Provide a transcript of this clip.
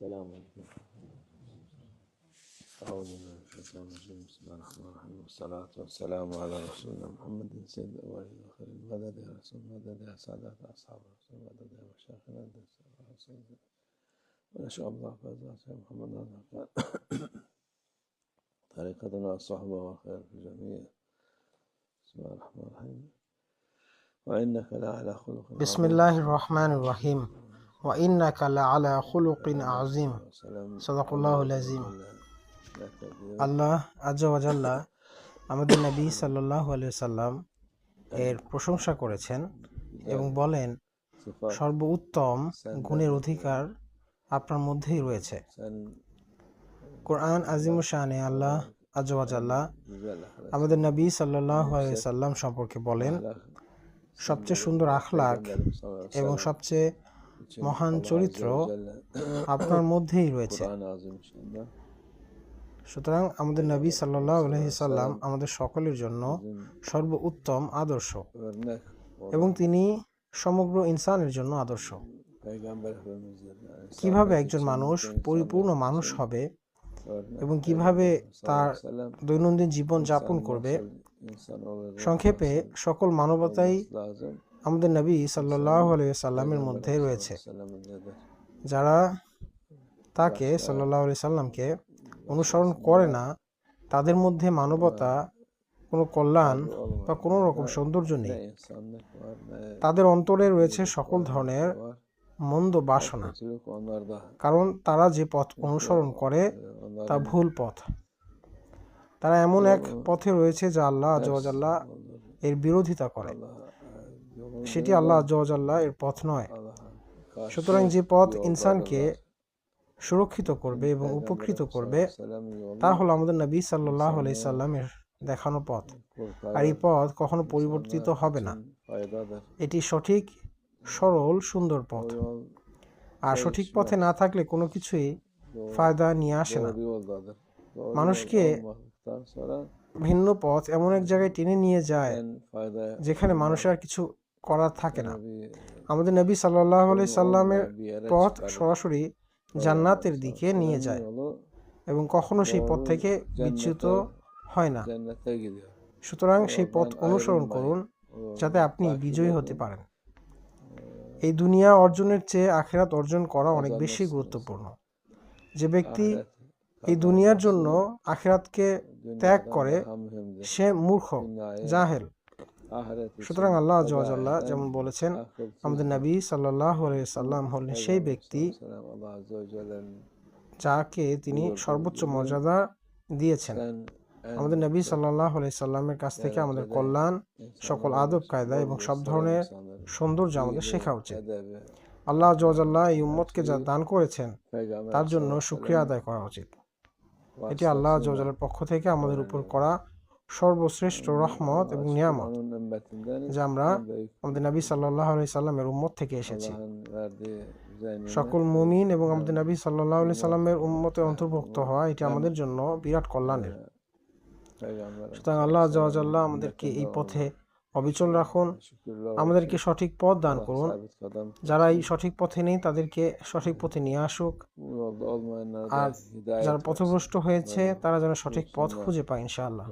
السلام عليكم. أعوذ بالله من الشيطان الرجيم. بسم الله الرحمن الرحيم، والصلاة والسلام على رسولنا محمد سيد الأولين والآخرين. مدد يا رسول، مدد يا سادات أصحاب الرسول، مدد يا مشايخنا ونشاء الله فازات يا محمد طريقتنا الصحبة والخير في الجميع. بسم الله الرحمن الرحيم. وإنك لعلى خلق عظيم. بسم الله الرحمن الرحيم. وإنك لعلى خلق عظيم. صدق الله العظيم. আল্লাহ আজ্জা ওয়া জাল্লা আমাদের নবী সাল্লাল্লাহু আলাইহি সাল্লাম এর প্রশংসা করেছেন এবং বলেন, সর্বোত্তম গুণের অধিকার আপনার মধ্যেই রয়েছে। কোরআন আজিমুশ শানে আল্লাহ আজ্জা ওয়া জাল্লা আমাদের নবী সাল্লাল্লাহু আলাইহি সাল্লাম সম্পর্কে বলেন, সবচেয়ে সুন্দর আখলাক এবং সবচেয়ে মহান চরিত্র আপনার মধ্যেই রয়েছে। সুতরাং আমাদের নবী সাল্লাল্লাহু আলাইহি সাল্লাম আমাদের সকলের জন্য সর্বোত্তম আদর্শ এবং তিনি সমগ্র ইনসানের জন্য আদর্শ। কিভাবে একজন মানুষ পরিপূর্ণ মানুষ হবে এবং কিভাবে তার দৈনন্দিন জীবন যাপন করবে, সংক্ষেপে সকল মানবতাই আমাদের নবী সাল্লাল্লাহু আলাইহি সাল্লামের মধ্যে রয়েছে। যারা তাকে সাল্লাল্লাহু আলাইহি সাল্লামকে অনুসরণ করে না, তাদের মধ্যে মানবতা, কোনো কল্যাণ বা কোনো রকম সৌন্দর্য নেই। তাদের অন্তরে রয়েছে সকল ধরনের মন্দ বাসনা, কারণ তারা যে পথ অনুসরণ করে তা ভুল পথ। তারা এমন এক পথে রয়েছে যা আল্লাহ আজ্জা ওয়া জাল্লা এর বিরোধিতা করে, সেটি আল্লাহ আজ্জা ওয়া জাল্লা এর পথ নয়। সুতরাং যে পথ ইনসানকে সুরক্ষিত করবে এবং উপকৃত করবে তা হলো আমাদের নবী সাল্লাল্লাহু আলাইহি সাল্লামের দেখানো পথ। আর এই পথ কখনো পরিবর্তিত হবে না। এটি সঠিক, সরল, সুন্দর পথ। আর সঠিক পথে না থাকলে কোনো কিছুই ফায়দা নিয়ে আসে না। মানুষকে ভিন্ন পথ এমন এক জায়গায় টেনে নিয়ে যায় যেখানে মানুষের আর কিছু করার থাকে না। আমাদের নবী সাল্লাল্লাহু আলাইহি সাল্লামের পথ সরাসরি জান্নাতের দিকে নিয়ে যায় এবং কখনো সেই পথ থেকে বিচ্যুত হয় না। সুতরাং সেই পথ অনুসরণ করুন যাতে আপনি বিজয়ী হতে পারেন। এই দুনিয়া অর্জনের চেয়ে আখিরাত অর্জন করা অনেক বেশি গুরুত্বপূর্ণ। যে ব্যক্তি এই দুনিয়ার জন্য আখিরাতকে ত্যাগ করে সে মূর্খ, জাহেল। সুতরাং আল্লাহ আজ্জা ওয়া জাল্লা যেমন বলেছেন, আমাদের নবী সাল্লাল্লাহু আলাইহি সাল্লাম হলেন সেই ব্যক্তি যাকে তিনি সর্বোচ্চ মর্যাদা দিয়েছেন। আমাদের নবী সাল্লাল্লাহু আলাইহি সাল্লামের কাছ থেকে আমাদের কল্যাণ, সকল আদব কায়দা এবং সব ধরনের সৌন্দর্য আমাদের শেখা উচিত। আল্লাহ আজ্জা ওয়া জাল্লা এই উম্মতকে যা দান করেছেন তার জন্য শুকরিয়া আদায় করা উচিত। এটি আল্লাহ আজ্জা ওয়া জাল্লার পক্ষ থেকে আমাদের উপর করা সর্বশ্রেষ্ঠ রহমত এবং নিয়ামত, যা আমরা আমাদের নবী সাল্লাল্লাহু আলাইহি সাল্লামের উম্মত থেকে এসেছি। সকল মুমিন এবং আমাদের নবী সাল্লাল্লাহু আলাইহি সাল্লামের উম্মতে অন্তর্ভুক্ত হওয়া এটি আমাদের জন্য বিরাট কল্যাণের। সুতরাং আল্লাহ আজ্জা ওয়া জাল্লা আমাদেরকে এই পথে অবিচল রাখুন, আমাদেরকে সঠিক পথ দান করুন। যারা এই সঠিক পথে নেই তাদেরকে সঠিক পথে নিয়ে আসুক, আর যারা পথভ্রষ্ট হয়েছে তারা যেন সঠিক পথ খুঁজে পায় ইনশাআল্লাহ।